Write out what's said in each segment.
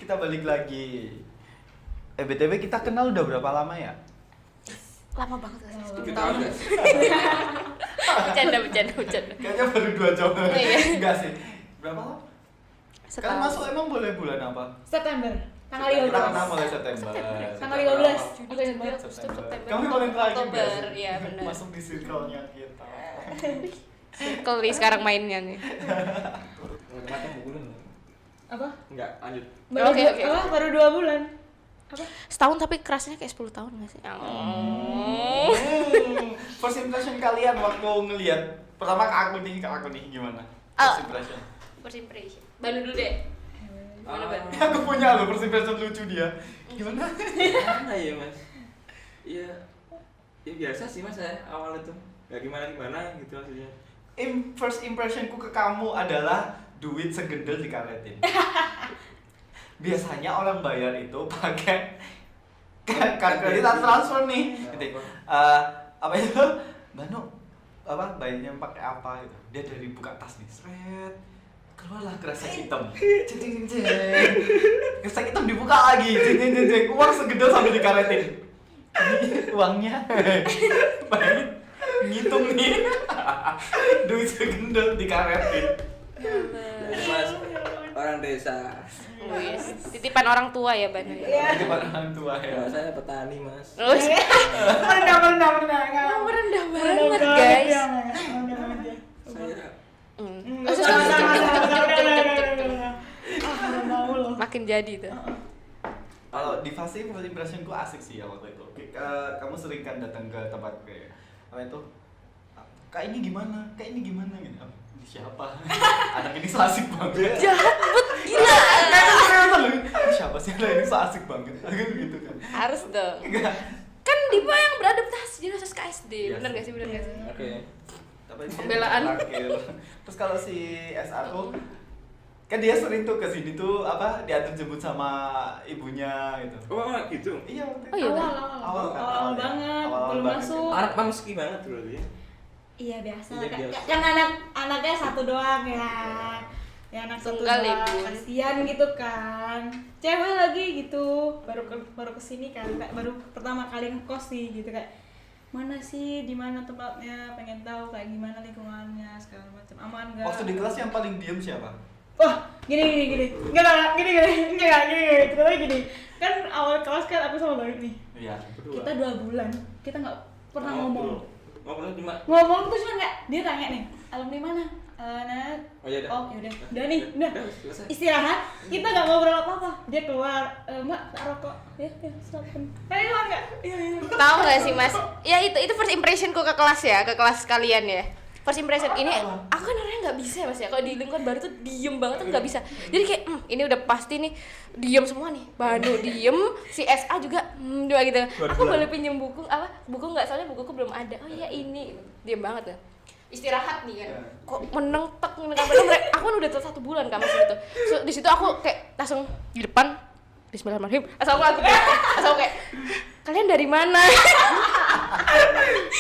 kita balik lagi. BTW kita kenal udah berapa lama ya? Lama banget gak sih? 7 tahun guys. Bercanda. Kayaknya baru 2 jam. Iya. Enggak sih. Berapa lama? Kan Setahun. masuk emang boleh bulan apa? September. Tanggal Kita kenal 15. mulai September. Tanggal 15. Aku ingat banget. September. Kamu paling terakhir Oktober, nggak sih? iya benar. Masuk di circle-nya kita. Circle nih sekarang mainnya nih. Matang bulan. Apa? Enggak, lanjut. Baru Oke, dua- oke. apa? Baru 2 bulan. Apa? Setahun tapi kerasnya kayak 10 tahun gak sih? First impression kalian waktu ngelihat pertama ke aku nih gimana? First impression. First impression. Baru dulu deh. Mana, Ban? Aku punya loh first impression lucu dia. Gimana? Gimana ya mas? Iya, ya biasa sih mas saya awal itu. Gak gimana gitu maksudnya. First impressionku ke kamu adalah duit segendel dikaretin. Biasanya orang bayar itu pakai kartu kredit atau transfer nih. Gitu. Apa itu? Bano, apa bayarnya pakai apa gitu? Dia dari buka tas nih, seret. Keluarlah kresek hitam. Ceng. Kresek hitam dibuka lagi. Ceng. Uang segedel sambil dikaretin. Ini uangnya. Baik. Ngitung nih. Duit segendel dikaretin. Mas, orang desa. Wis, titipan orang tua ya, Ban. Iya. Itu orang tua ya. Ya, saya petani mas. Terus Merendah. merendah banget, guys. Saya Makin jadi tuh. Kalau di fase first impressionku asik sih ya waktu itu. Kamu sering kan datang ke tempat kayak apa itu? Kak ini gimana? Gitu. Ini siapa? Anak ini so asik banget. Jahat banget, gila. Ini siapa sih? Anak ini so asik banget. Gitu kan. Harus dong. Enggak. Kan Dipa yang beradaptasi jadi khusus KSD. Iya Bener sih. gak sih? Bener gak sih? oke. Tapi dia Pembelaan. terakhir. Terus kalau si SR tuh kan dia sering tuh ke sini tuh apa diantar jemput sama ibunya gitu. Oh gitu. Iya, waktu Oh, iya, itu. Awal Awal banget, Awal belum banget. masuk. Anak meski banget dulu ya. Iya biasa. Iya, biasa. Kan anaknya satu doang ya. Ya anak satu Tunggal ya, doang. Bun. Kasian gitu kan. Cewek lagi gitu. Baru kesini kan. Kayak baru pertama kali ngekos sih gitu kayak mana sih, di mana tempatnya, pengen tahu kayak gimana lingkungannya segala macam, aman enggak? Waktu di kelas yang paling diem siapa? Wah, gini. Enggak, gini. Terus gini. Kan awal kelas kan aku sama Baru nih. Iya. Berdua. Kita 2 bulan, kita nggak pernah ngomong. Ngobrol cuma. Ngomong tuh cuma kayak dia tanya nih, alumni mana? Nah, Oh iya. oh yaudah, udah nih, udah. Selesai. Istirahat, kita nggak ngobrol apa-apa. Dia keluar, Mbak, tak rokok. Ya, silakan. Keluar nggak? Iya. Tahu gak sih, Mas? Ya itu first impressionku ke kelas ya, ke kelas kalian ya. First impression ini aku kan orangnya nggak bisa ya, Mas ya. Kalau di lingkungan baru tuh diem banget tuh nggak bisa. Jadi kayak ini udah pasti nih diem semua nih. Banu diem, si SA juga dua gitu. Aku boleh pinjem buku apa? Buku nggak, soalnya bukuku belum ada. Oh iya ini diem banget ya. Istirahat nih kan. Kok meneng padahal mereka aku kan udah 1 bulan kan masih gitu. So, di situ aku kayak langsung di depan Bismillahirrahmanirrahim. Asal aku kayak kalian dari mana?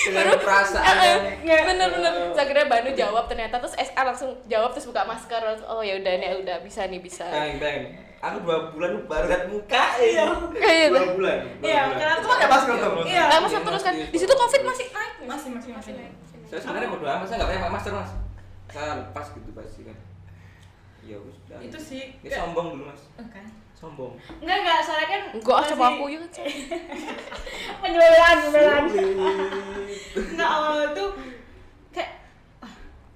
Dengan perasaan. Bener. Saya kira Banu jawab ternyata, terus SA langsung jawab terus buka masker. Oh ya udah nih, udah bisa. Bang. Aku 2 bulan baru lihat muka ya. Iya. 2 bulan. Iya, karena Itu pakai masker terus. Iya. Nggak masker terus kan. Di situ Covid masih naik. Masih. Saya sebenarnya bodo amat, saya nggak pakai masker mas. Saya lepas gitu pasti kan. Ya udah. Itu sih. Ini sombong dulu mas. Kan. Sombong. Enggak, soalnya kan Enggak, masih- coba aku yuk. Penjualan. Enggak, awal tuh kayak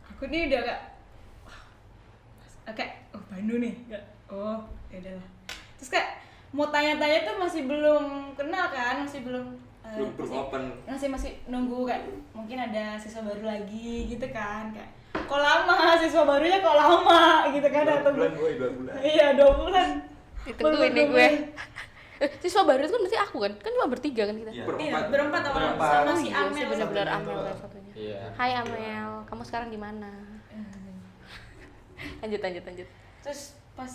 aku nih udah kayak Banu nih. Enggak. Oh, ya udahlah. Terus kayak mau tanya-tanya tuh masih belum kenal kan, masih belum Belum open. masih nunggu kayak mungkin ada siswa baru lagi gitu kan, kayak kok lama siswa barunya kok lama gitu kan, 2 atau bulan, 2 bulan. iya 2 bulan Ditungguin nih gue. Siswa baru itu kan berarti aku kan cuma bertiga kan kita. Iya. iya berempat awal Berempat. sama si Iya, Amel benar-benar satu Amel juga. satunya. Iya. Hai Amel, kamu sekarang di mana? Lanjut. terus pas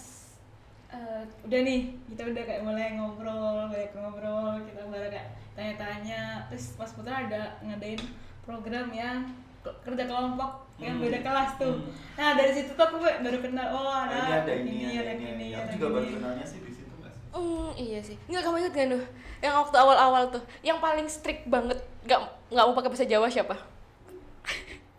udah nih kita udah kayak mulai ngobrol, kita baru kayak tanya-tanya, terus pas putra ada ngadain program yang kerja kelompok yang beda kelas tuh. Nah dari situ tuh aku baru kenal, oh Ini ada ada ini. Aku juga baru kenalnya sih di situ. Iya sih. Nggak, kamu inget gak Nuh? Yang waktu awal-awal tuh, yang paling strict banget, nggak mau pakai bahasa Jawa siapa?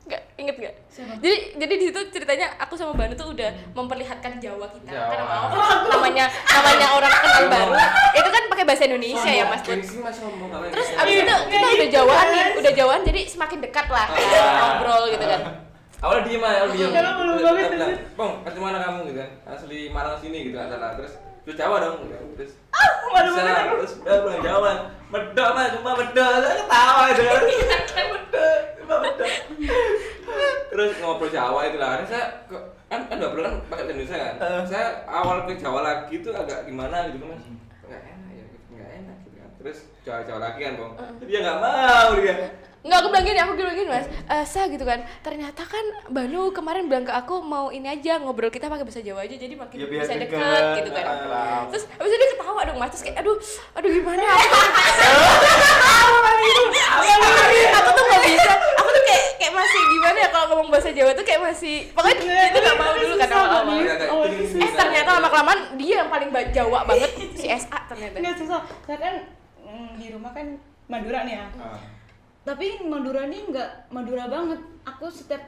Nggak, inget nggak? Siapa? Jadi di situ ceritanya aku sama Banu tuh udah memperlihatkan Jawa kita. Jawa. Karena namanya orang kenal baru, itu kan pakai bahasa Indonesia ya Mas. Gengsi Mas sombong kalau Terus gitu. abis itu kita udah Jawaan nih, jadi semakin dekat lah, ngobrol gitu kan. Awalnya diem aja, diem. Kalau belum banget Bilang, sih. Bang, asli mana kamu gitu kan? Asli Malang sini gitu katalah. Terus Jawa dong. Terus waduh, bisa, waduh. terus udah pulang Jawa. Medok Mas, cuma medok. Saya ketawa gitu kan. Medok, cuma medok. Terus ngobrol Jawa itu lah. Saya kan 2 bulan kan pakai bahasa Indonesia kan. Saya awal ke Jawa lagi tuh agak gimana gitu Mas. Enggak enak ya, enggak enak gitu kan. Terus Jawa lagi kan, Bang. Dia enggak mau dia. Nggak, aku bilang gini Mas, gitu kan, ternyata kan Banu kemarin bilang ke aku mau ini aja, ngobrol kita pakai bahasa Jawa aja, jadi makin Ya, biar bisa deket, deket gitu kan. akrab. Terus abis itu dia ketawa dong Mas, terus kayak aduh gimana aku tuh nggak bisa, aku tuh kayak masih gimana ya kalau ngomong bahasa Jawa tuh kayak masih, pokoknya itu nggak mau dulu kan awal-awal. Ternyata lama-kelamaan dia yang paling Jawa banget, si SA ternyata. Nggak susah, saya kan di rumah kan Madura nih ya. Tapi Madura nih nggak Madura banget. Aku setiap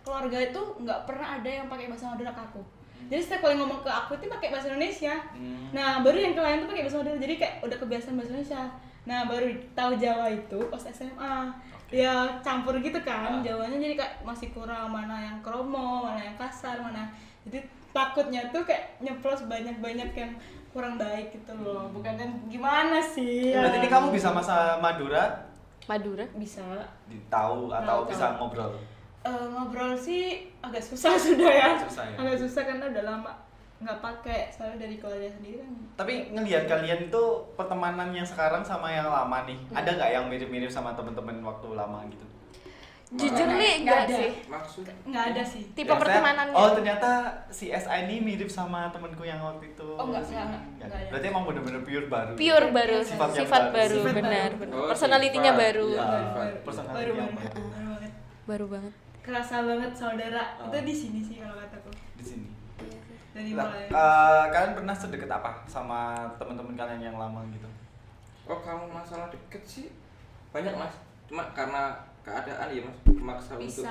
keluarga itu nggak pernah ada yang pakai bahasa Madura ke aku. Jadi setiap kali ngomong ke aku itu pakai bahasa Indonesia. Nah baru yang ke lain tuh pakai bahasa Madura. Jadi kayak udah kebiasaan bahasa Indonesia. Nah baru tahu Jawa itu pas SMA. Ya campur gitu kan. Jawanya jadi kayak masih kurang, mana yang kromo, mana yang kasar, mana. Jadi takutnya tuh kayak nyeplos banyak-banyak yang kurang baik gitu loh. Bukan kan gimana sih? Berarti ini kamu bisa masa Madura Bisa. tahu atau Tahu. bisa ngobrol? Ngobrol sih agak susah sudah ya. Susah ya? Agak susah karena udah lama nggak pakai, soalnya dari keluarga sendiri kan. Tapi ngelihat kalian itu pertemanan yang sekarang sama yang lama nih, ada nggak yang mirip-mirip sama temen-temen waktu lama gitu? Jujur nih Nggak enggak ada. sih. Maksud Nggak ada sih. Tipe Ya, pertemanannya. Oh ternyata si SI ini mirip sama temenku yang waktu itu. Oh, enggak, Sih. enggak ada. Berarti emang bener-bener pure baru. Pure baru, Sifat yang sifat baru. baru, Sifat benar. baru. Oh, Personalitinya sifat. baru. Iya. Baru, personality baru yang banget. baru. Baru banget. Baru banget. Kerasa banget saudara. Oh. Itu di sini sih kalau kataku. Di sini. Dari Lah, mulai. kalian pernah sedekat apa sama teman-teman kalian yang lama gitu? oh kamu masalah deket sih banyak Mas. Cuma karena keadaan ya Mas memaksa untuk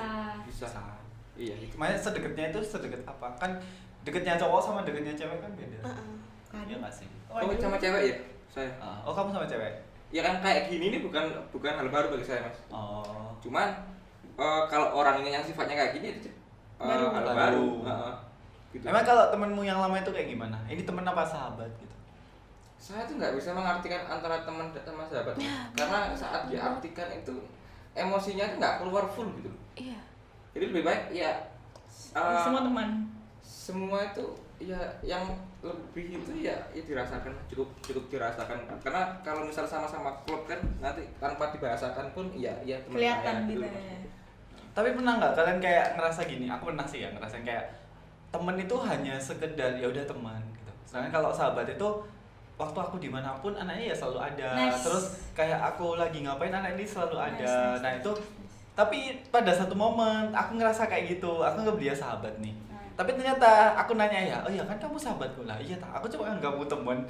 bisa. Iya itu. Makanya sedekatnya itu sedekat apa? Kan dekatnya cowok sama dekatnya cewek kan beda. Kan. Iya nggak sih? Oh sama cewek ya saya. Oh kamu sama cewek? Ya kan kayak gini nih bukan hal baru bagi saya Mas. Oh. Cuman kalau orangnya yang sifatnya kayak gini itu Baru. hal Baru. baru. Gitu. Emang kalau temenmu yang lama itu kayak gimana? Ini temen apa sahabat gitu? Saya tuh nggak bisa mengartikan antara teman sama sahabat karena saat diartikan itu emosinya tuh nggak keluar full gitu. Iya. Jadi lebih baik ya Semua teman. semua itu ya yang lebih itu ya dirasakan cukup dirasakan karena kalau misal sama-sama klub kan nanti tanpa dibahasakan pun ya teman Kelihatan saya gitu. Mas. Tapi pernah nggak kalian kayak ngerasa gini? Aku pernah sih ya ngerasain kayak temen itu hanya sekedar ya udah teman gitu. Sedangkan kalau sahabat itu waktu aku dimanapun anaknya ya selalu ada. Nice. Terus kayak aku lagi ngapain anak ini selalu ada. Nice. Nah itu tapi pada satu momen aku ngerasa kayak gitu. Aku nggak dia sahabat nih. Tapi ternyata aku nanya ya, oh iya kan kamu sahabatku lah. Iya tak, aku cuma anggapmu temen.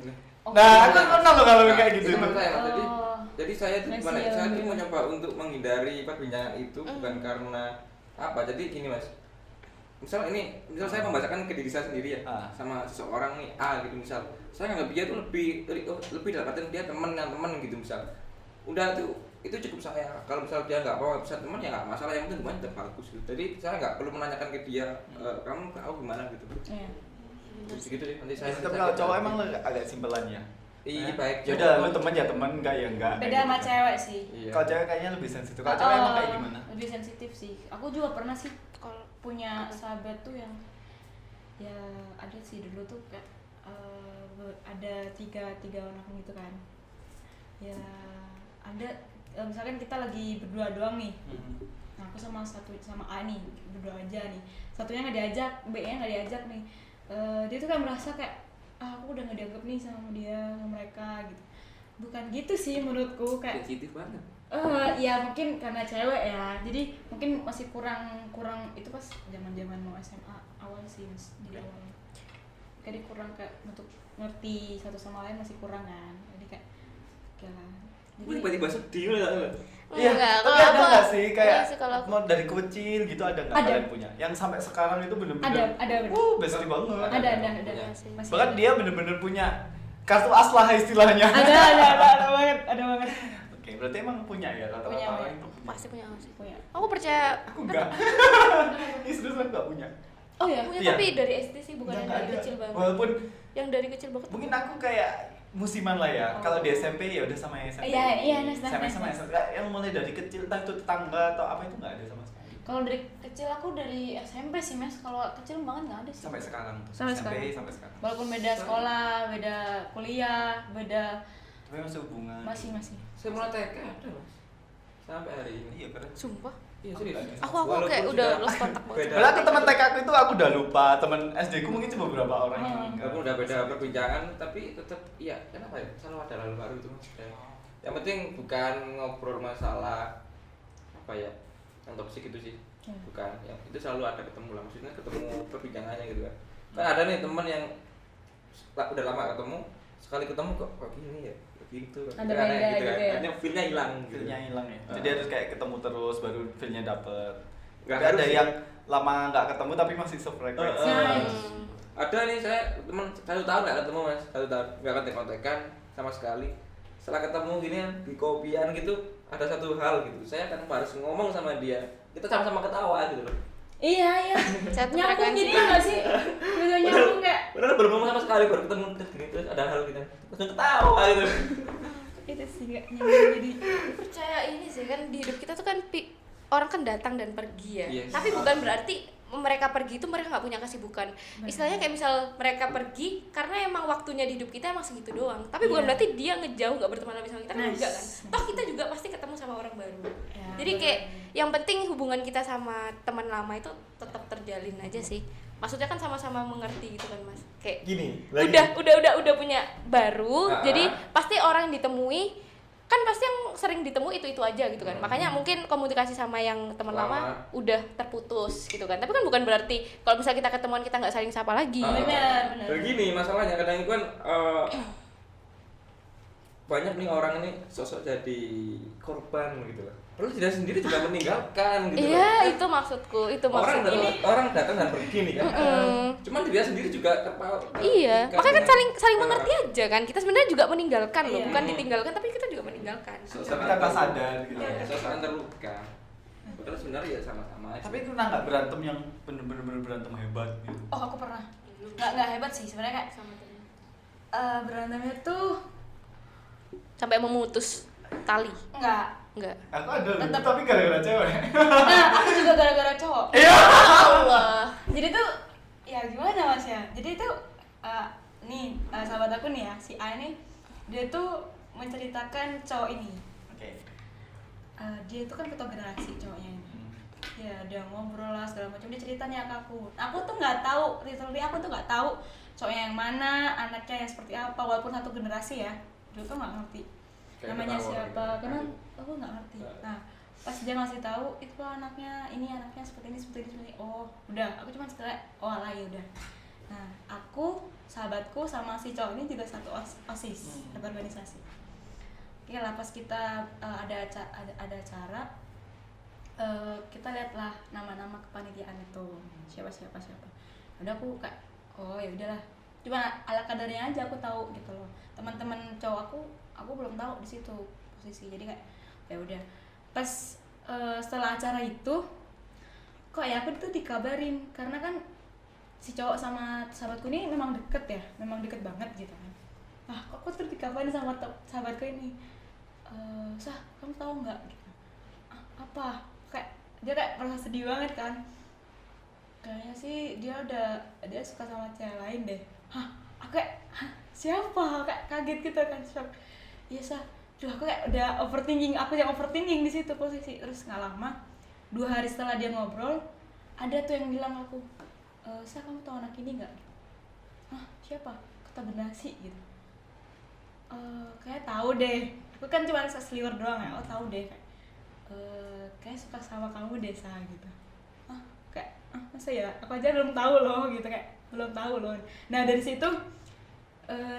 Oh, Nah, iya. aku pernah loh kalau kayak gitu. Itu menurut saya, Mas. Oh. Jadi saya tuh Masih gimana? ya, Saya tuh bener. mencoba untuk menghindari perbincangan itu bukan karena apa. Jadi gini Mas. Misal saya membacakan ke diri saya sendiri ya sama seseorang nih A gitu misal. Saya nganggap dia tuh lebih dalam artian dia teman gitu misal. Udah tuh itu cukup saya. Kalau misal dia nggak mau bisa teman ya nggak masalah, yang penting hubungan tetap bagus gitu. Jadi saya nggak perlu menanyakan ke dia kamu tahu gimana gitu. Iya. Terus gitu deh nanti saya. Tapi kalau cowok emang agak simpelan ya. Iya baik. Ya udah lu temen ya temen, enggak ya enggak. Beda sama cewek sih. Iya. Kalau cewek kayaknya lebih sensitif. Kalau cewek emang kayak gimana? Lebih sensitif sih. Aku juga pernah sih kalau punya sahabat tuh yang ya ada sih dulu tuh kayak ada tiga orang gitu kan. Ya ada misalkan kita lagi berdua doang nih. Nah aku sama A nih berdua aja nih. Satunya nggak diajak, B-nya nggak diajak nih. Dia tuh kan merasa kayak aku udah nggak dianggap nih sama dia, sama mereka gitu. Bukan gitu sih menurutku, kayak Sensitif banget. ya mungkin karena cewek ya, jadi mungkin masih kurang itu pas zaman mau SMA awal sih mas, di awal. kayak kurang kayak untuk ngerti satu sama lain masih kurang kan, jadi kayak jalan. Gue tiba-tiba sedih lah. Iya, Enggak, tapi kalau ada aku- nggak sih kayak iya sih kalau aku. mau dari kecil gitu ada nggak Ada. kalian punya? Yang sampai sekarang itu bener-bener Ada besar banget. ada Punya. masih Bahkan ada. dia bener-bener punya kartu as lah istilahnya. ada banget. Oke, berarti emang punya ya rata-rata Punya, orang punya. itu. Pasti punya aku sih. Punya. Aku percaya Aku enggak. Ini serius aku enggak punya. Oh ya. punya, Iya. tapi dari SD sih, bukan yang Enggak dari ada. kecil banget. Walaupun Yang dari kecil banget. mungkin aku kayak musiman lah ya. Oh. Kalau di SMP ya udah sama SMP. Iya, Sama sama SMP. Yang mulai dari kecil entah itu tetangga atau apa itu enggak ada sama sekali. Kalau dari kecil aku dari SMP sih Mas, kalau kecil banget nggak ada sih. Sampai sekarang tuh. Sampai SMP sekarang. sampai sekarang. Walaupun beda sekolah, beda kuliah, beda Tapi masih hubungan. masih. Saya mulai TK ada mas, sampai hari ini. Iya, keren. Sumpah. Iya serius. Aku Walaupun kayak sudah udah lost kontak banget. beda. Padahal aku teman TK aku itu aku udah lupa, teman SD ku mungkin cuma beberapa orang yang Walaupun udah beda perbincangan, tapi tetap iya. Kenapa ya? Selalu ada hal baru itu mas. Yang penting bukan ngobrol masalah apa ya, yang toksik itu sih. Bukan. Ya, itu selalu ada ketemu lah. Maksudnya ketemu perbincangannya gitu kan. Kan ada nih teman yang udah lama ketemu, sekali ketemu kok gini ya, gitu. Ada Aneh beda gitu kan. gitu ya. Hanya feel-nya hilang. Gitu. feel-nya hilang ya. Ah. Jadi harus kayak ketemu terus baru feel-nya dapet. Nggak Tapi ada harus sih. yang lama nggak ketemu tapi masih sefrekuensi. Hmm. Ada nih saya teman 1 tahun nggak ketemu mas, 1 tahun nggak kontek-kontekan sama sekali. Setelah ketemu gini kan di kopian gitu ada satu hal gitu, saya kan harus ngomong sama dia, kita sama-sama ketawa gitu loh. Iya. Satu Nyambung frekuensi jadi banget. nggak sih? Bisa nyambung kayak Padahal belum ngomong sama sekali, baru ketemu terus gini terus ada hal gitu, langsung ketawa gitu. itu sih nggak nyambung jadi. Percaya ini sih kan di hidup kita tuh kan orang kan datang dan pergi ya. Yes. Tapi bukan berarti mereka pergi itu mereka nggak punya kesibukan. Istilahnya kayak misal mereka pergi karena emang waktunya di hidup kita emang segitu doang. Tapi bukan Iya. berarti dia ngejauh nggak berteman lagi sama kita kan Nice. enggak kan. Toh kita juga pasti ketemu sama orang baru. Ya, Jadi kayak yang penting hubungan kita sama teman lama itu tetap terjalin aja sih. Maksudnya kan sama-sama mengerti gitu kan Mas. Kayak Gini, udah punya baru. Ah. Jadi pasti orang yang ditemui kan pasti yang sering ditemu itu aja gitu kan. Makanya mungkin komunikasi sama yang teman lama udah terputus gitu kan. Tapi kan bukan berarti kalau misalnya kita ketemuan kita nggak saling sapa lagi. Benar. Begini masalahnya kadang itu kan banyak nih orang ini sosok jadi korban gitu loh. Padahal dia sendiri juga meninggalkan gitu Iya, loh. itu maksudku. Itu Orang maksudku. orang datang dan pergi nih kan. Cuman dia sendiri juga Iya, makanya kan saling mengerti aja kan. Kita sebenarnya juga meninggalkan loh, Iya. bukan ditinggalkan, tapi kita juga meninggalkan. Tapi tanpa sadar gitu. Seseorang terluka. Padahal sebenarnya ya sama-sama aja. Tapi pernah nggak berantem yang bener-bener berantem hebat gitu? Oh aku pernah. Nggak hebat sih sebenarnya kayak Sama temen. berantemnya tuh Sampai memutus tali. enggak. Enggak. Aku ada loh, Tetep. tapi gara-gara cewek. Nah aku juga gara-gara cowok. Allah. Jadi tuh ya gimana Mas ya? Jadi tuh nih sahabat aku nih ya si A nih, dia tuh menceritakan cowok ini. Oke. Dia tuh kan fotografi cowoknya ini. Ya dia ngobrol lah segala macam, dia ceritanya ke aku. Aku tuh nggak tahu, literally aku tuh nggak tahu cowoknya yang mana, anaknya yang seperti apa, walaupun satu generasi ya. Dulu tuh nggak ngerti Kayak namanya ketawa siapa, gitu. karena aku nggak ngerti. Nah pas dia ngasih tahu itu anaknya seperti ini seperti ini. Oh udah, aku cuma setelah alah ya udah. Nah aku sahabatku sama si cowok ini juga satu osis, satu organisasi. Oke lah pas kita ada acara, kita lihatlah nama-nama kepanitiaan itu siapa. Udah aku kayak oh ya udahlah, cuma ala kadarnya aja aku tahu gitu loh. Teman-teman cowok aku belum tahu di situ posisi, jadi kayak ya udah. Pas setelah acara itu kok ya aku tuh dikabarin, karena kan si cowok sama sahabatku ini memang deket banget gitu kan. Kok aku tuh dikabarin sama sahabatku ini, Sah kamu tahu nggak gitu. Apa kayak dia kayak merasa sedih banget kan, kayaknya sih dia suka sama cewek lain deh. Aku kayak siapa, kayak kaget gitu kan, shock. Iya Sah, aku kayak udah overthinking, aku yang overthinking di situ posisi. Terus nggak lama 2 hari setelah dia ngobrol, ada tuh yang bilang aku, Sah kamu tahu anak ini nggak? Siapa? Kata Bernasi gitu. Kayak tahu deh, aku kan cuma seliwer doang ya. Oh tahu deh, kayak suka sama kamu deh Sah gitu. kayak masa ya aku aja belum tahu loh gitu, kayak belum tahu loh. Nah dari situ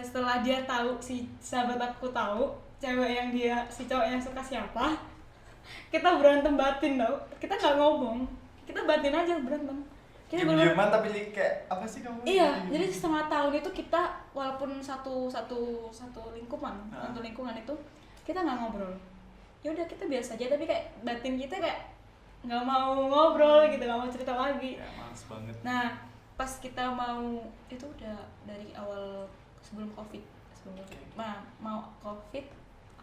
setelah dia tahu, si sahabat aku tahu cewek yang si cowok yang suka siapa, kita berantem batin tau, kita nggak ngomong, kita batin aja berantem. Kita diem-dieman tapi kayak apa sih kamu? Iya, jadi setengah tahun itu kita walaupun satu lingkungan, satu lingkungan itu kita nggak ngobrol. Ya udah kita biasa aja, tapi kayak batin kita kayak nggak mau ngobrol gitu, nggak mau cerita lagi. Ya, males banget. Nah pas kita mau itu udah dari awal sebelum covid, nah mau covid,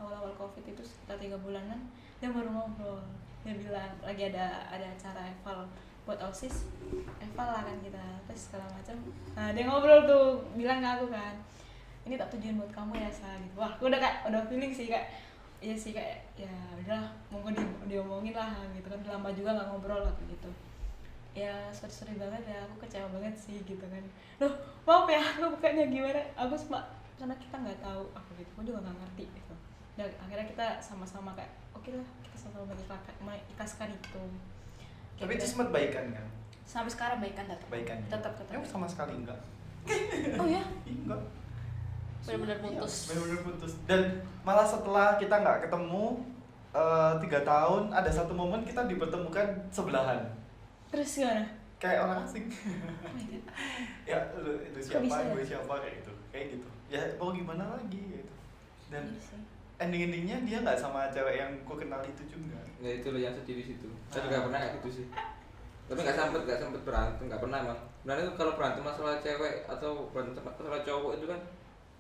awal covid itu sekitar 3 bulanan dia baru ngobrol. Dia bilang lagi ada acara eval buat OSIS, eval lah kan kita, terus segala macam. Nah dia ngobrol tuh, bilang ke aku kan, ini tak tujuin buat kamu ya Sa gitu. Wah aku udah feeling sih kayak iya sih, kayak ya udah monggo diomongin lah gitu kan, lama juga nggak ngobrol lah gitu. Ya sorry banget ya, aku kecewa banget sih gitu kan. Loh maaf ya, aku bukannya gimana, aku karena kita nggak tahu aku gitu, aku juga nggak ngerti gitu. Dan akhirnya kita sama-sama kayak oke lah, kita sama-sama mengikhlaskan itu. Tapi Gitu. itu sempat baikan kan? Sampai sekarang baikan tetap. Baikan. Tetap. Sama sekali enggak. Oh ya? Enggak. Benar-benar putus. Iya, benar-benar putus. Dan malah setelah kita nggak ketemu 3 tahun, ada satu momen kita dipertemukan sebelahan. Terus gimana? Kayak orang asing. Oh my God. Ya lu itu Kok bisa siapa, ya? gue siapa, kayak gitu. Ya mau gimana lagi gitu. Dan Iya sih. endingnya dia nggak sama cewek yang gue kenal itu juga. Ya itu loh yang sedih di situ. Saya juga pernah kayak gitu sih. Tapi nggak sempet berantem, nggak pernah emang. Sebenarnya itu kalau berantem masalah cewek atau berantem masalah cowok itu kan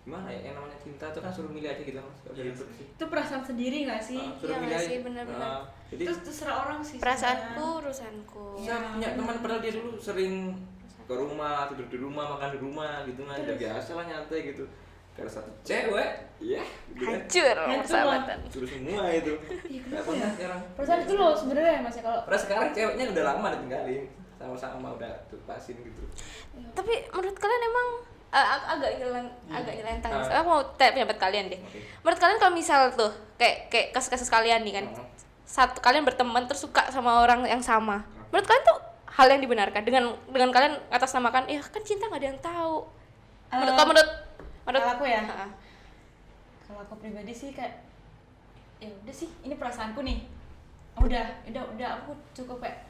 gimana ya, yang namanya cinta itu kan suruh milih aja gitu mas. Gak Iya ribet sih. Itu perasaan sendiri nggak sih? Suruh Iya milih nggak aja. sih, benar-benar. Jadi Terus terserah orang sih. Perasaanku urusanku. saya punya teman padahal dia dulu sering ke rumah, tidur di rumah, makan di rumah gitu kan, udah biasa lah nyantai gitu. Karena satu cewek, ya gitu kan. Hancur Hancur persahabatan. Suruh semua itu. Iya, Nggak kenapa pernah ya? sekarang. Perasaan itu loh sebenarnya ya mas ya, kalau Padahal sekarang ceweknya udah lama ditinggalin, sama-sama udah lepasin gitu. Tapi menurut kalian emang agak nyelentang. Ah. Aku mau tanya pendapat kalian deh. Oke. Menurut kalian kalau misal tuh kayak kasus-kasus kalian nih kan, satu kalian berteman terus suka sama orang yang sama. Menurut kalian tuh hal yang dibenarkan dengan kalian atasnamakan, ya kan cinta nggak ada yang tahu. Menurut kalau aku ya, Ha-ha. kalau aku pribadi sih kayak ya udah sih, ini perasaanku nih. Udah aku cukup kayak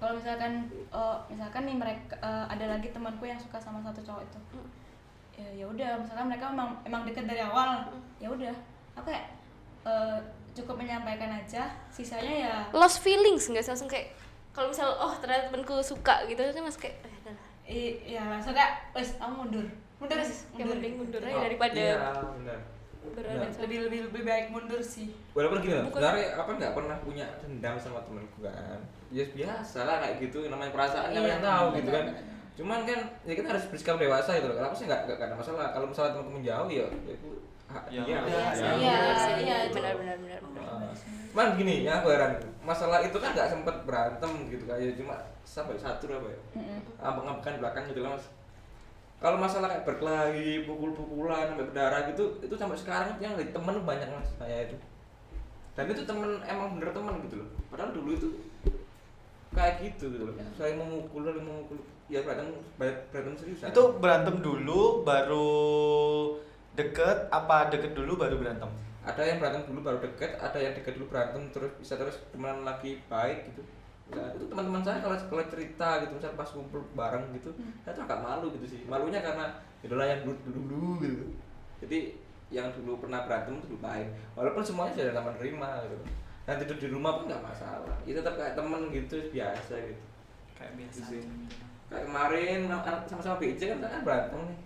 kalau misalkan nih mereka ada lagi temanku yang suka sama satu cowok itu. Ya udah, misalkan mereka emang deket dari awal, ya udah aku kayak cukup menyampaikan aja, sisanya ya lost feelings nggak sih, langsung kayak kalau misal ternyata temanku suka gitu kan langsung kayak udah lah. ya langsung kayak wes kamu mundur sih, Kayak mending mundur aja Oh, daripada iya, benar. berada sama- lebih baik mundur sih. Walaupun gini loh, Bukan- sebenarnya apa nggak pernah punya dendam sama temenku kan. Ya biasa lah kayak gitu, namanya perasaan kan Iya, yang tahu gitu kan. benar. Cuman kan ya kita harus bersikap dewasa gitu loh. Kalau aku sih nggak ada masalah. Kalau misalnya temen-temen jauh ya itu Ya, iya, udah. Iya, gitu. benar. Cuman gini ya, aku heran masalah itu kan nggak sempet berantem gitu kan, ya cuma sampai satu apa ya, abang-abangan belakang gitu lah mas. Kalau masalah kayak berkelahi, pukul-pukulan sampai berdarah gitu, itu sampai sekarang yang dari temen banyak mas saya itu. Dan itu temen emang bener temen gitu loh. Padahal dulu itu kayak gitu loh. Saling memukul, ya berantem seriusan. Itu berantem dulu baru deket, apa deket dulu baru berantem? Ada yang berantem dulu baru deket, ada yang deket dulu berantem terus bisa terus temenan lagi baik gitu. Nah, itu teman-teman saya kalau cerita gitu, misal pas kumpul bareng gitu, saya tuh agak malu gitu sih. Malunya karena itulah yang dulu gitu. Jadi yang dulu pernah berantem itu lupain. Walaupun semuanya sudah sama nerima gitu. Dan tidur di rumah pun nggak masalah. Itu tetap kayak temen gitu, biasa gitu. Kayak biasa. Gitu sih. Kayak kemarin sama-sama BJ kan kita kan berantem nih.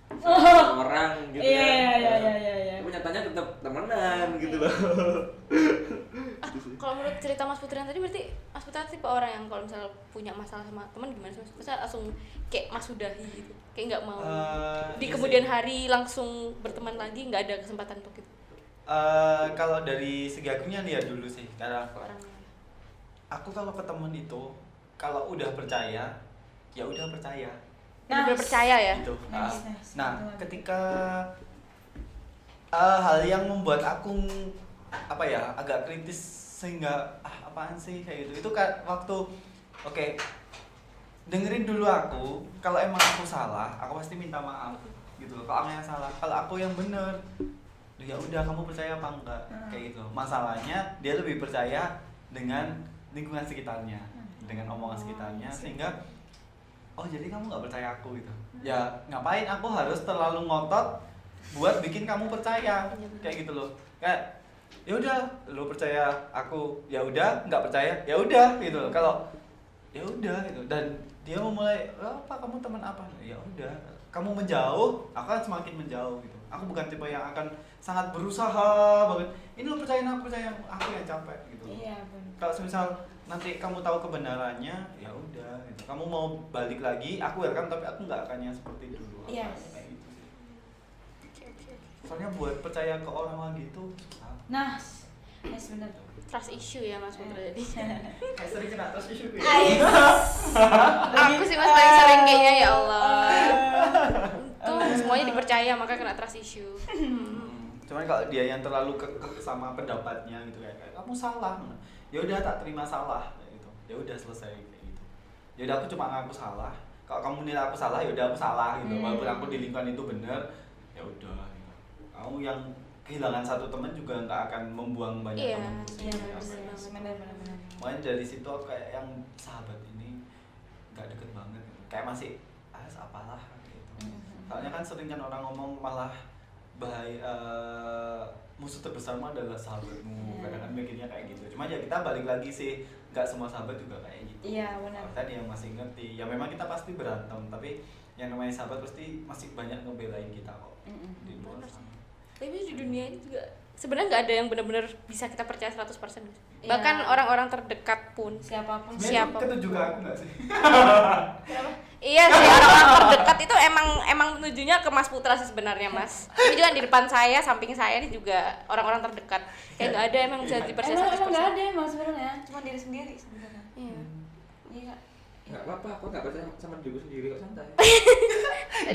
Oh. Sama orang gitu Iya. Tapi nyatanya tetap temenan gitu loh. Kalau menurut cerita Mas Putrian tadi berarti Mas Putrian tipe orang yang kalau misal punya masalah sama teman gimana sih Mas? Masa langsung kayak Mas sudahi gitu, kayak nggak mau di iya kemudian sih. hari langsung berteman lagi, nggak ada kesempatan untuk itu Kalau dari segi akunya lihat dulu sih, karena orangnya. aku kalau ke temen itu kalau udah percaya ya udah percaya Benar-benar percaya ya. gitu. Nice. Nah ketika hal yang membuat aku apa ya agak kritis sehingga apaan sih kayak gitu itu kan waktu oke, dengerin dulu aku. Kalau emang aku salah, aku pasti minta maaf gitu loh. Kalau aku yang salah, kalau aku yang bener, ya udah kamu percaya apa enggak, kayak gitu. Masalahnya dia lebih percaya dengan lingkungan sekitarnya, dengan omongan sekitarnya, sehingga oh jadi kamu nggak percaya aku gitu. Ya ngapain aku harus terlalu ngotot buat bikin kamu percaya, kayak gitu loh. Kayak ya udah lu percaya aku, ya udah, nggak percaya ya udah gitu loh. Kalau ya udah gitu, dan dia memulai apa kamu teman apa, ya udah kamu menjauh, aku akan semakin menjauh gitu. Aku bukan tipe yang akan sangat berusaha banget, ini lo percaya aku yang capek gitu. Iya benar. Kalau misal nanti kamu tahu kebenarannya, ya udah gitu. Kamu mau balik lagi, aku welcome, tapi aku nggak akan yang seperti dulu. Iya. Kayak gitu sih. Soalnya buat percaya ke orang lagi itu susah. Nah, yes benar. Trust issue ya Mas Putra jadi. Kayak sering kena trust issue ya. Aku sih Mas paling sering kayaknya, ya Allah. Untung semuanya dipercaya maka kena trust issue. Cuman kalau dia yang terlalu kekeh sama pendapatnya gitu kayak kamu salah, ya udah tak terima salah kayak gitu. Ya udah selesai kayak gitu. Ya udah aku cuma ngaku salah. Kalau kamu nilai aku salah, ya udah aku salah gitu. Walaupun aku di lingkungan itu benar, ya udah gitu. Kamu yang kehilangan satu teman juga nggak akan membuang banyak teman. Iya benar. Makanya dari situ aku kayak yang sahabat ini nggak deket banget gitu. Kayak masih apalah gitu. Soalnya kan sering kan orang ngomong malah bahaya, musuh terbesarmu adalah sahabatmu. Kadang-kadang mikirnya kayak gitu. Cuma ya kita balik lagi sih, nggak semua sahabat juga kayak gitu. Iya benar. Tadi yang masih ngerti, ya memang kita pasti berantem, tapi yang namanya sahabat pasti masih banyak ngebelain kita kok di luar sana. Tapi di dunia ini juga sebenarnya nggak ada yang benar-benar bisa kita percaya 100%. Iya. Bahkan orang-orang terdekat pun. Siapapun. Sebenarnya ketujuh ke aku nggak sih? Iya sih, orang-orang terdekat itu emang menujunya ke Mas Putra sih sebenarnya Mas. Ini juga di depan saya, samping saya ini juga orang-orang terdekat. Kayak nggak ada emang bisa dipercaya 100%. Emang nggak ada emang sebenarnya, cuma diri sendiri sebenarnya. Iya. Iya. Nggak apa-apa, aku nggak percaya sama diriku sendiri kok, santai.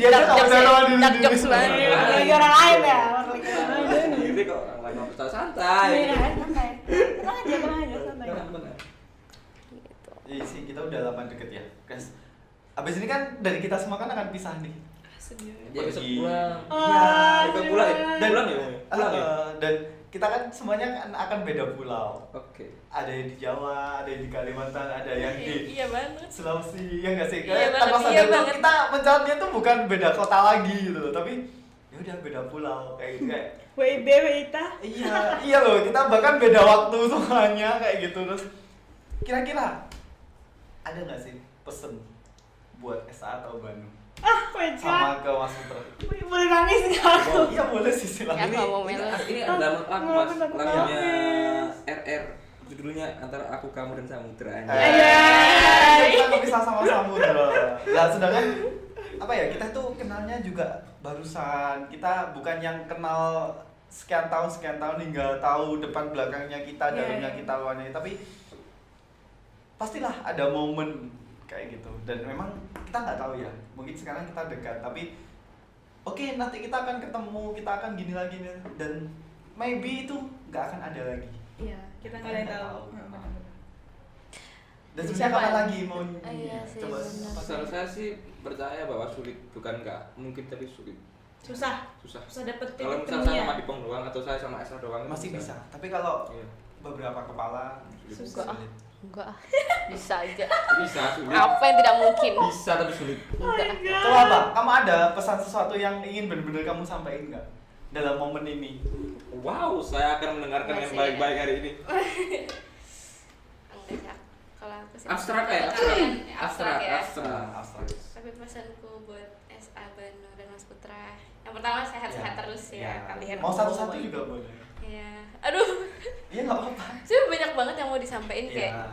Dia tuh nggak percaya sama diri dark sendiri. jokes banget. Lagi orang lain ya, lagi orang lain. Sendiri kok, orang lain mau percaya santai. Iya kan, santai. Tenang aja, santai. Benar. Gitu. Iya sih, kita udah lama deket ya, guys. Abis ini kan dari kita semua kan akan pisah nih. Ya besok Pergi. pulang. Iya. Besok pulang ya? Dan Pulang ya? Pulang ya? dan kita kan semuanya akan beda pulau. Oke. Ada yang di Jawa, ada yang di Kalimantan, ada yang di Iya banget. Sulawesi, ya nggak sih? Iya Kayak tanpa banget, sadar iya tuh banget. kita mencarinya tuh bukan beda kota lagi gitu loh, tapi ya udah beda pulau kayak gitu kayak. WIB, WITA. Iya loh, kita bahkan beda waktu semuanya kayak gitu. Terus kira-kira ada nggak sih pesen buat SA atau Bandung Wajah. sama ke Mas Putra? Boleh nangis nggak aku? Iya boleh sih silakan. Ya, mau melo. Ini ada lagu Mas, Aku lagunya nangis. RR. Judulnya Antara Aku, Kamu, dan Samudra. Kita nggak bisa sama Samudra. Nah sedangkan apa ya, kita tuh kenalnya juga barusan. Kita bukan yang kenal sekian tahun hingga tahu depan belakangnya kita, dalamnya kita, luarnya, tapi pastilah ada momen kayak gitu. Dan memang kita nggak tahu ya, mungkin sekarang kita dekat, tapi oke, nanti kita akan ketemu, kita akan gini lagi nih, dan maybe itu nggak akan ada lagi. Iya, kita nggak ada yang tahu. Dan sebenarnya kapan lagi mau Iya sih, coba? benar. Kalau saya sih percaya bahwa sulit, bukan nggak mungkin, tapi sulit. Susah dapet Kalau titik misal saya temunya. sama Dipong doang atau saya sama Esra doang Masih itu bisa, tapi kalau Iya. beberapa kepala Enggak ah. Enggak ah. Bisa aja. Bisa sulit. Apa yang tidak mungkin? Bisa tapi sulit. Enggak. Coba apa? Kamu ada pesan sesuatu yang ingin benar-benar kamu sampaikan nggak dalam momen ini? Wow, saya akan mendengarkan Enggak yang sih. baik-baik hari ini. Enggak ya. Kalau aku sih Abstrak ya, abstrak ya. Abstrak. Tapi pesanku buat SA Bandung dan Mas Putra, yang pertama sehat-sehat Ya. terus ya, Ya. kalian. Mau satu-satu juga boleh. Iya. Aduh. Iya nggak apa-apa. Sebenarnya banyak banget yang mau disampaikan kayak Iya.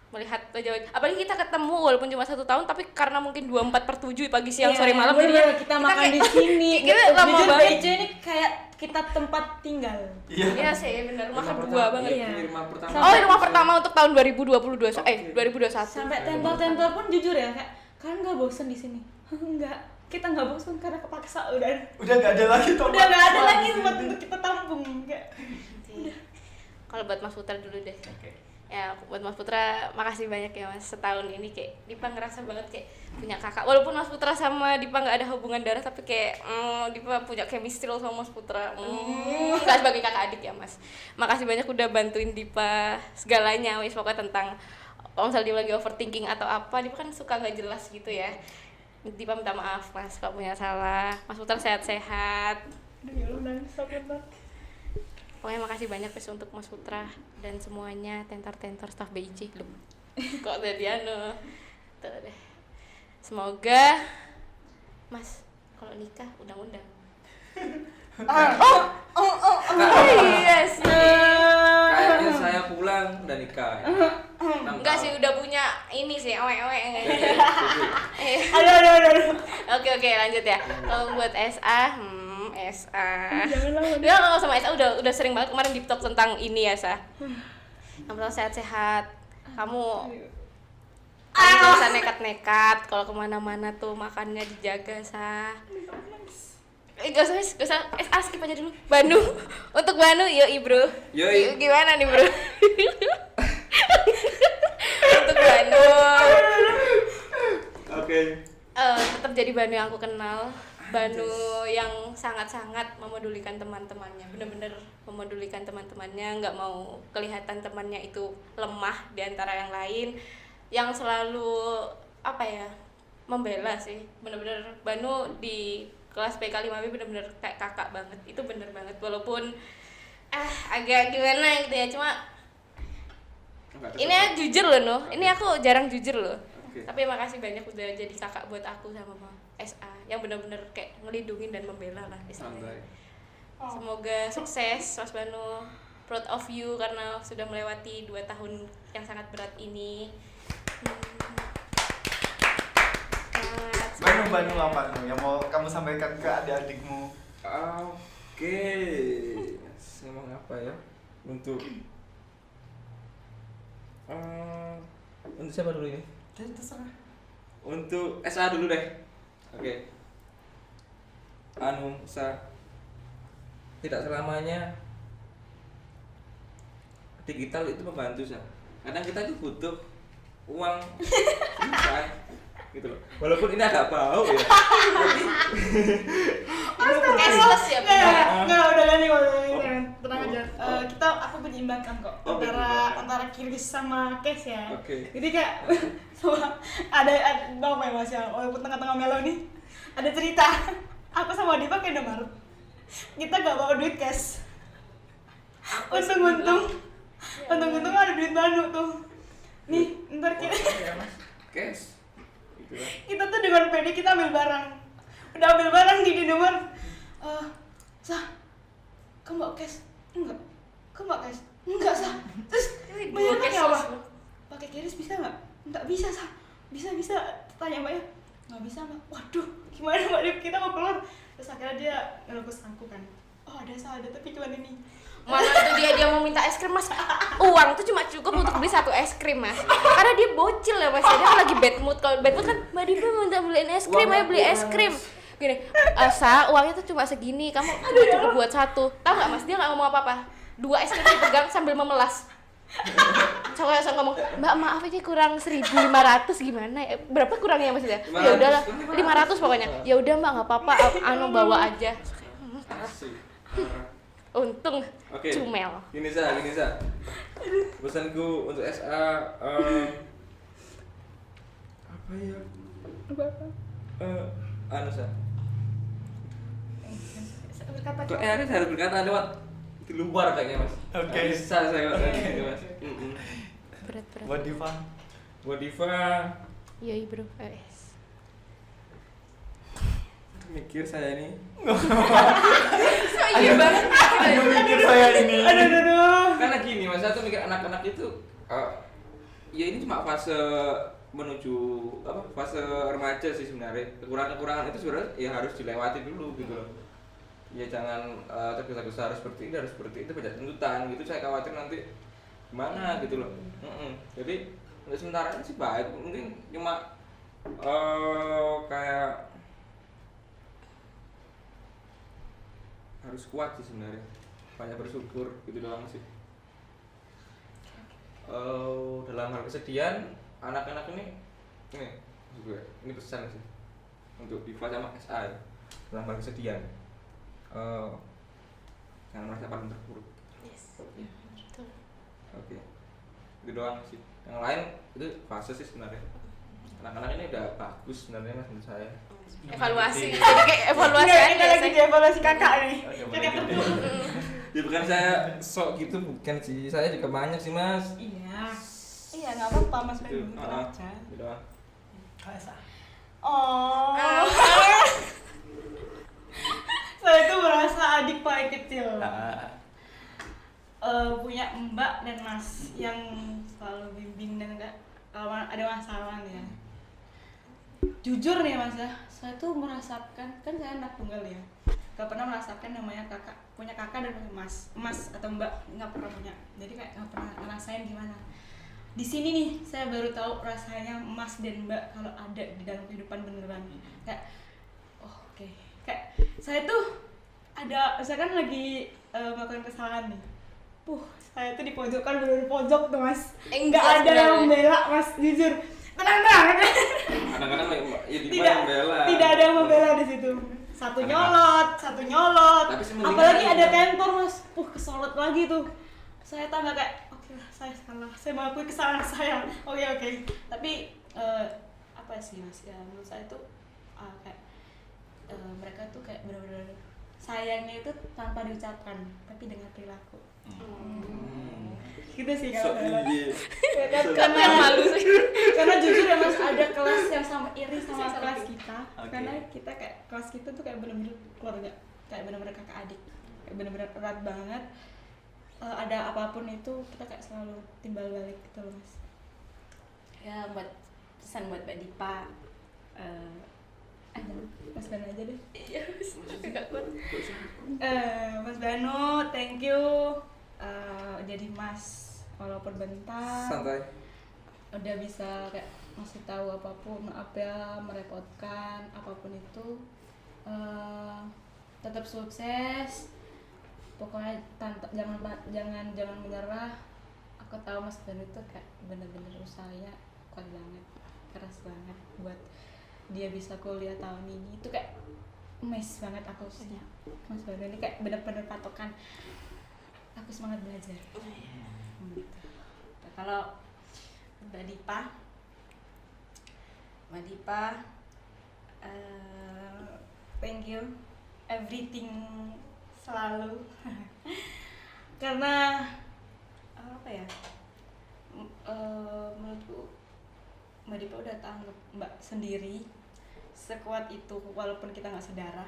melihat wajah, apalagi kita ketemu walaupun cuma 1 tahun, tapi karena mungkin 24/7 pagi siang Iya, sore malam, bener, jadinya kita makan kayak- di sini. kita lama Jujur, banget. BC ini kayak kita tempat tinggal. Iya. Iya sih benar, rumah kedua banget. Iya. Rumah pertama. Oh, ini rumah pertama untuk tahun 2022. Oke. 2021. Sampai tempel-tempel pun jujur ya, kayak kalian nggak bosen di sini? Enggak, kita nggak bosen karena kepaksa udah Udah nggak ada lagi tempat. nggak ada lagi di tempat sini. untuk kita tampung kayak. Kalau buat Mas Putra dulu deh. Oke. Ya buat Mas Putra makasih banyak ya Mas, setahun ini kayak Dipa ngerasa banget kayak punya kakak, walaupun Mas Putra sama Dipa nggak ada hubungan darah tapi kayak Dipa punya chemistry sama Mas Putra, nggak sebagai kakak adik ya Mas. Makasih banyak udah bantuin Dipa segalanya wis, pokoknya tentang kalau misalnya dia lagi overthinking atau apa, Dipa kan suka nggak jelas gitu ya. Dipa minta maaf Mas kalau punya salah. Mas Putra sehat-sehat. Aduh ya Allah, nangis aku banget. Pokoknya makasih banyak Pes untuk Mas Putra dan semuanya, tentor-tentor staff BIC belum. Kok jadi tuh deh. Semoga Mas kalau nikah undang-undang. Iya sih. Kayaknya saya pulang udah nikah. Enggak sih, udah punya ini sih, ewe-ewe. Aduh. Oke, lanjut ya. Kalau buat SA, SA. Janganlah. Dia kalau sama SA udah sering banget kemarin deep talk tentang ini ya, Sa. Kamu sehat-sehat. Kamu nggak usah nekat-nekat. Kalau kemana-mana tuh makannya dijaga, Sa. Gak usah, skip aja dulu. Bandung. Untuk Bandung, yoi bro. Yoi. Gimana nih bro? Untuk Bandung. Oke. Tetap jadi Banu yang aku kenal, Banu yang sangat-sangat memedulikan teman-temannya, bener-bener memedulikan teman-temannya, nggak mau kelihatan temannya itu lemah di antara yang lain, yang selalu apa ya, membela sih, bener-bener Banu di kelas PK 5B bener-bener kayak kakak banget, itu bener banget, walaupun agak gimana gitu ya, cuma ini jujur loh Nuh, ini aku jarang jujur loh. Oke. Tapi makasih banyak udah jadi kakak buat aku sama SA yang benar-benar kayak ngelindungin dan membela lah istilahnya. Santai. Semoga sukses Mas Banu, proud of you karena sudah melewati 2 tahun yang sangat berat ini. Banu apa nih yang mau kamu sampaikan ke adik-adikmu? Oke. Saya mau apa ya? Untuk siapa dulu ini? Terserah. Untuk SA dulu deh. Oke. Tidak selamanya digital itu membantu Sa. Kadang kita itu butuh uang susah gitu loh. Walaupun ini agak bau ya. Tapi Cashless ya. Nggak, udah ganti tenang aja. Aku menyeimbangkan kok Oh, antara Kiris sama Cash ya. Oke. Jadi kayak ada apa ya Mas ya, walaupun tengah-tengah melo nih ada cerita. Aku sama Dipa kayak Indomaret, kita gak bawa duit cash. Untung ada duit Banu tuh. Nih, ntar cash. Gitu lah. kita tuh dengan pede kita ambil barang. Udah ambil barang di Indomaret. Sah, kamu bawa cash? Enggak. Kamu bawa cash? Enggak, Sah. Terus Mbaknya pakai apa? Pakai Kiris bisa nggak? Nggak bisa, Sah. Bisa. Tanya Mbaknya. Nggak bisa, Mbak. Waduh, gimana Mbak? Kita mau keluar. Terus akhirnya dia ngelupus aku kan. Oh, ada Sah, ada, tapi cuma ini. Mana itu dia mau minta es krim Mas. Uang tuh cuma cukup untuk beli 1 es krim Mas. Karena dia bocil ya Mas. Dia kan lagi bad mood. Kalau bad mood kan Mbak Dipa minta beliin es krim, ayo beli es krim. Gini, Sa, uangnya tuh cuma segini. Kamu cukup buat 1. Tahu nggak Mas? Dia nggak ngomong apa-apa. 2 es krim dipegang sambil memelas. Cowok langsung ngomong, Mbak maaf aja kurang 1.500 gimana ya? Berapa kurangnya Mas ya? Ya udahlah, 500 pokoknya. Ya udah Mbak nggak apa-apa, bawa aja. Asik. Untung Oke. cumel. Gini Sa. Pesanku untuk SA apa ya? Sa. Berkata Kok harus berkata lewat di luar kayaknya Mas. Oke. Bisa saya gitu Mas. Berat. Buat Diva. Buat Diva Yoi bro. mikir saya ini. Iya banget. Mikir saya ini. Aduh. Karena gini Mas, saya tuh mikir anak-anak itu ya ini cuma fase menuju fase remaja sih sebenarnya. Kekurangan-kekurangan itu sebenarnya ya harus dilewati dulu gitu loh. Ya jangan tergesa-gesa harus seperti ini, harus seperti itu, banyak tuntutan gitu. Saya khawatir nanti gimana gitu loh. Jadi untuk sementara ini sih baik, mungkin cuma kayak harus kuat sih sebenarnya, banyak bersyukur gitu doang sih. dalam hal kesedihan anak-anak ini juga ini pesan sih untuk Diva sama SA ya. Dalam hal kesedihan jangan merasa paling terpuruk. Yes. Oke. Betul. Oke. Itu doang sih. Yang lain itu fase sih sebenarnya. Anak-anak ini udah bagus sebenarnya mas menurut saya. Evaluasi. Jadi kayak evaluasi Enggak, aja. kita lagi dievaluasi kakak nih. Udah mulai Kakak gede. terpuruk. Ya bukan saya sok gitu bukan sih. Saya juga banyak sih mas. Iya. Iya, nggak apa-apa Mas Itu, Ben, gitu aja. Itu doang. Oh. Saya tuh merasa adik paling kecil. Punya mbak dan mas yang selalu bimbing dan enggak kalau ada masalah nih ya. Jujur nih mas ya, saya tuh merasakan, kan saya anak tunggal ya, gak pernah merasakan namanya kakak, punya kakak dan punya mas atau mbak, nggak pernah punya. Jadi kayak nggak pernah ngerasain gimana. Di sini nih saya baru tahu rasanya mas dan mbak kalau ada di dalam kehidupan beneran. Kayak oke. Kayak saya tuh ada misalkan lagi melakukan kesalahan nih. Saya tuh di pojokan, bener pojok tuh mas. Nggak ada yang membela mas, jujur. Tenang. Kadang-kadang ya Diva Tidak, yang bela. tidak ada yang membela di situ. Satu nyolot. Tapi sih mendingan Apalagi gitu. ada tentor mas. Kesolot lagi tuh. Saya tambah kayak, oke lah, saya salah. Saya mengakui kesalahan saya. Oke. Tapi apa sih mas ya, menurut saya tuh kayak mereka tuh kayak benar-benar sayangnya itu tanpa diucapkan, tapi dengan perilaku. Gitu sih So, kalau iya. Kan yang malu sih. karena jujur ya mas, ada kelas yang sama iri sama kelas kita. Oke. Karena kita kayak kelas kita tuh kayak bener-bener keluarga, kayak bener-bener kakak adik, kayak bener-bener erat banget. Ada apapun itu kita kayak selalu timbal balik gitu loh mas. Ya buat pesan buat Mbak Dipa, Mas Banu aja deh. Iya, enggak kuat. Mas Banu, thank you. Jadi mas walaupun bentar Santai. udah bisa kayak ngasih tahu apapun, maaf ya merepotkan apapun itu. Tetap sukses, pokoknya jangan menyerah. Aku tahu Mas Banu itu kayak bener-bener usahanya kuat banget, keras banget buat dia bisa kuliah tahun ini. Itu kayak amazed banget aku sih. Mas Banu ini kayak bener-bener patokan aku semangat belajar. Gitu. Nah, kalau Mbak Dipa, thank you everything selalu. Karena apa ya, menurutku Mbak Dipa udah tanggap Mbak sendiri sekuat itu walaupun kita nggak sedarah.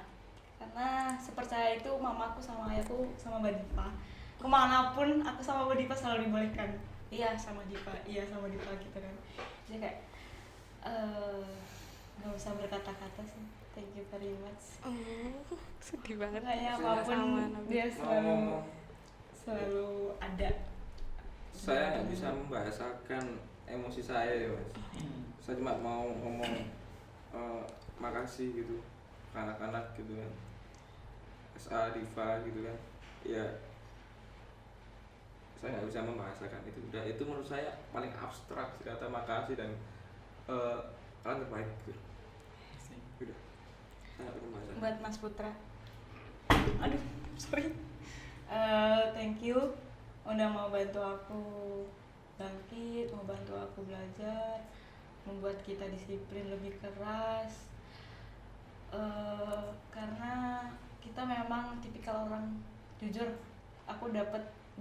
Karena sepercaya itu mamaku sama ayahku sama Mbak Dipa. Kemanapun aku sama Mbak Dipa selalu dibolehkan. Iya sama Dipa gitu kan. Jadi kayak nggak usah berkata-kata sih. Thank you very much. Sedih banget. Kayak Sama apapun Nabi. dia selalu ada. Saya nggak bisa membahasakan emosi saya ya mas. Saya cuma mau ngomong makasih gitu ke anak-anak gitu kan, SA, Diva gitu kan. Ya saya nggak bisa membahasakan itu. Udah itu menurut saya paling abstrak sih kata makasih dan kalian terbaik gitu. Udah saya nggak bisa membahasakan. Buat Mas Putra, aduh sorry, thank you udah mau bantu aku bangkit, mau bantu aku belajar, membuat kita disiplin lebih keras. Karena kita memang tipikal orang, jujur aku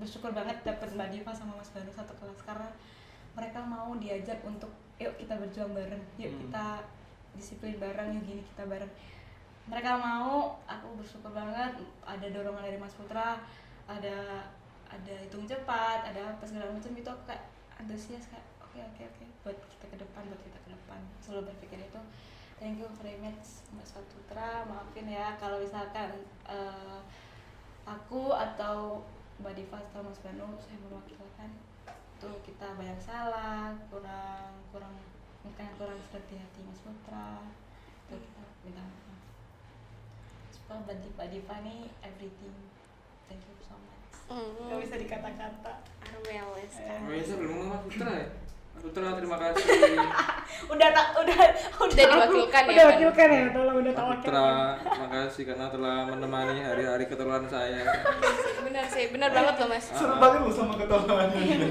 bersyukur banget dapat Mbak Diva sama Mas Banu satu kelas, karena mereka mau diajak untuk yuk kita berjuang bareng, yuk kita disiplin bareng, yuk gini kita bareng. Mereka mau, aku bersyukur banget. Ada dorongan dari Mas Putra, ada hitung cepat, ada apa segala macam, itu aku kayak antusias kayak oke buat kita ke depan, selalu berpikir itu. Thank you very much Mas Putra, maafin ya kalau misalkan aku atau Mbak Diva atau Mas Banu saya mewakilkan tuh kita banyak salah, kurang seperti hati Mas Putra, itu kita minta maaf. Mbak Diva nih everything, thank you so much. nggak bisa dikata-kata. Armel ya. Saya belum ngomong Mas Putra ya. Mas Putra terima kasih. Udah diwakilkan ya, udah Pan? wakilkan ya, tolong udah tak Mas Putra, wakilkan. terima kasih karena telah menemani hari-hari keterlaluan saya. Benar sih, benar banget loh Mas. Seru banget lu sama ketawaannya.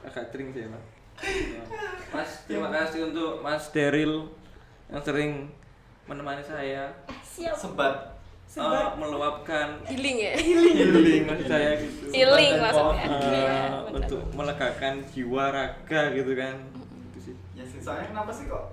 Agak tering sih Mas. Mas, terima kasih untuk Mas Deril yang sering menemani saya. Siap. Sebat Meluapkan Healing ya. healing maksud saya gitu. Healing Dan maksudnya. pohon. Iya, benar. Untuk melegakan jiwa raga gitu kan. Itu sih. Ya sih, soalnya kenapa sih kok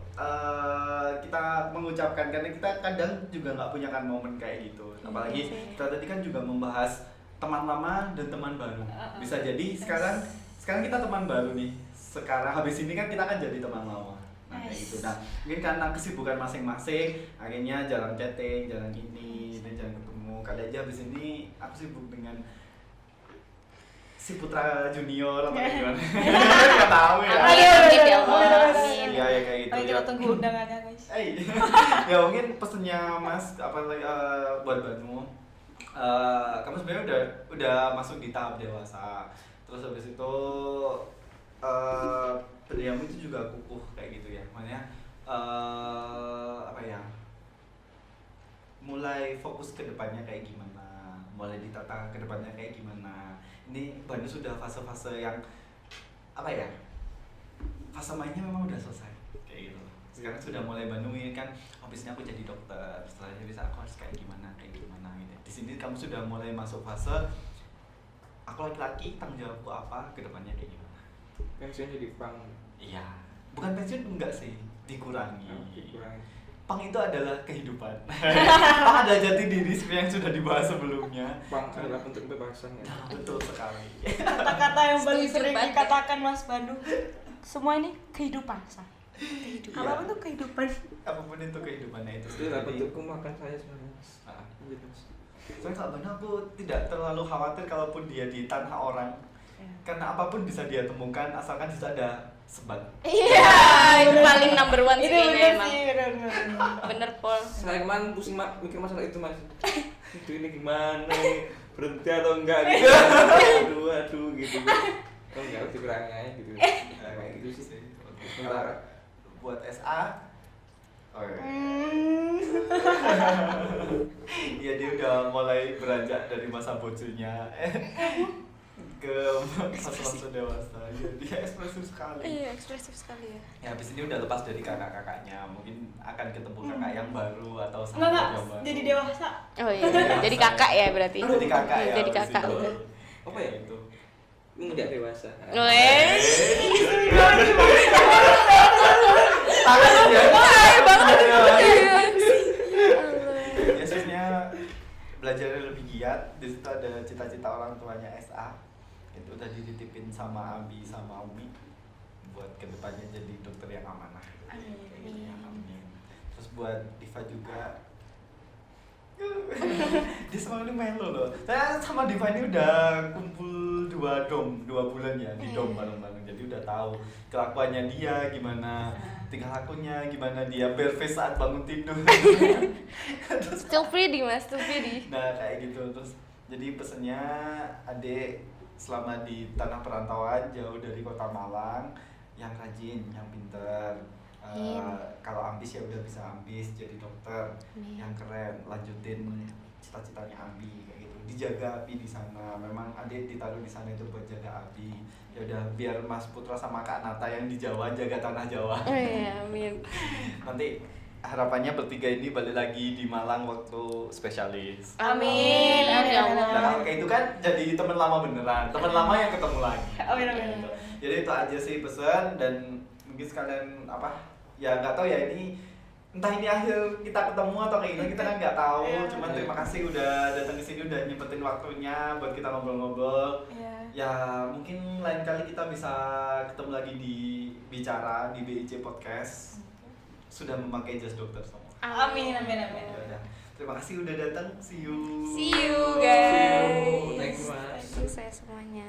kita mengucapkan, karena kita kadang juga nggak punya kan momen kayak gitu. Apalagi sih. kita tadi kan juga membahas teman lama dan teman baru. Bisa jadi sekarang kita teman baru nih. Sekarang habis ini kan kita akan jadi teman lama. Nah kayak gitu. Nah mungkin karena kesibukan masing-masing, akhirnya jarang chatting, jarang ini, dan jarang ketemu. Kali aja habis ini aku sibuk dengan si Putra Junior atau gimana? Nggak tahu ya. Amin ya Allah. Amin. Amin. Iya ya kayak gitu. Ayo kita Ya. tunggu undangannya guys. Ya mungkin pesennya Mas buat Banu. Kamu sebenarnya udah masuk di tahap dewasa. Terus habis itu pendiam itu juga kukuh kayak gitu ya. Makanya apa ya? Mulai fokus ke depannya kayak gimana? Mulai ditata ke depannya kayak gimana? Ini Banu sudah fase-fase yang apa ya? Fase mainnya memang udah selesai kayak gitu. Sekarang sudah mulai Banu ini kan habisnya aku jadi dokter, setelahnya bisa aku harus kayak gimana gitu. Di sini kamu sudah mulai masuk fase aku laki-laki, tanggung jawabku apa, kedepannya kayak gimana? Pensiun jadi pang. Iya, bukan pensiun enggak sih, dikurangi. Kurang. Pang itu adalah kehidupan. Pang ada jati diri seperti yang sudah dibahas sebelumnya. Pang adalah bentuk kebebasan ya. Nah, betul sekali. Kata-kata yang paling Setuju sering banget. dikatakan Mas Bandu. Semua ini kehidupan, Sa. Kehidupan. Apapun tuh kehidupan. Apapun itu kehidupannya itu. Itu lah Jadi, bentuk makan saya sebenarnya Mas. ah, Gitu Mas. soalnya kalau Banu aku tidak terlalu khawatir kalaupun dia di tanah orang. Karena apapun bisa dia temukan asalkan di situ ada sebat. Iya, itu paling number one sih Itu kayaknya bener emang. sih, bener. Bener Pol. Saya kemarin pusing mikir masalah itu Mas. Itu ini gimana nih? Berhenti atau enggak gitu. Aduh gitu. Oh enggak harus dikurangi aja gitu. Nah, kayak gitu sih. Sementara Buat SA. Oh iya. Iya dia udah mulai beranjak dari masa bocilnya ke masa-masa dewasa. Dia ekspresif sekali. Iya, ekspresif sekali ya. Ya habis ini udah lepas dari kakak-kakaknya, mungkin akan ketemu kakak yang baru atau Enggak, sahabat yang baru. jadi dewasa. Oh iya, jadi kakak ya berarti. Jadi kakak ya. Jadi habis kakak. itu. apa ya? Itu. Menjadi dewasa. Wes. Tangan ya. Hai banget. Biasanya belajar lebih giat. Di situ ada cita-cita orang tuanya SA. Itu udah dititipin sama Abi sama Umi buat kedepannya jadi dokter yang amanah. Amin. Amin. Terus buat Diva juga. Dia sama ini melo loh. Saya sama Diva ini udah kumpul 2 bulan ya di dom bareng-bareng. Jadi udah tahu kelakuannya dia gimana, tingkah lakunya gimana, dia bare face saat bangun tidur. Still pretty Mas, still pretty. Nah kayak gitu. Terus jadi pesennya adik selama di tanah perantauan jauh dari kota Malang, yang rajin, yang pinter. Kalau ambis ya udah bisa ambis jadi dokter. Yang keren, lanjutin cita-citanya Abi kayak gitu. Dijaga Abi di sana. Memang adik ditaruh di sana itu buat jaga Abi. Ya udah biar Mas Putra sama Kak Nata yang di Jawa jaga tanah Jawa. Oh iya, amin. Nanti harapannya bertiga ini balik lagi di Malang waktu spesialis. Amin. Amin, Ya amin, Allah. Nah kalau kayak itu kan jadi teman lama beneran, teman lama yang ketemu lagi. Amin, amin. Jadi itu aja sih pesan, dan mungkin sekalian apa? Ya nggak tahu ya ini entah ini akhir kita ketemu atau kayak gimana kita kan nggak tahu. Iya. Cuman terima kasih udah datang ke sini, udah nyempetin waktunya buat kita ngobrol-ngobrol. Iya. Ya mungkin lain kali kita bisa ketemu lagi di bicara di BIC Podcast. Sudah memakai jas dokter semua. Amin, amin, amin. Ya udah. Terima kasih udah datang. See you. See you guys. Thank you, Mas. Sukses semuanya.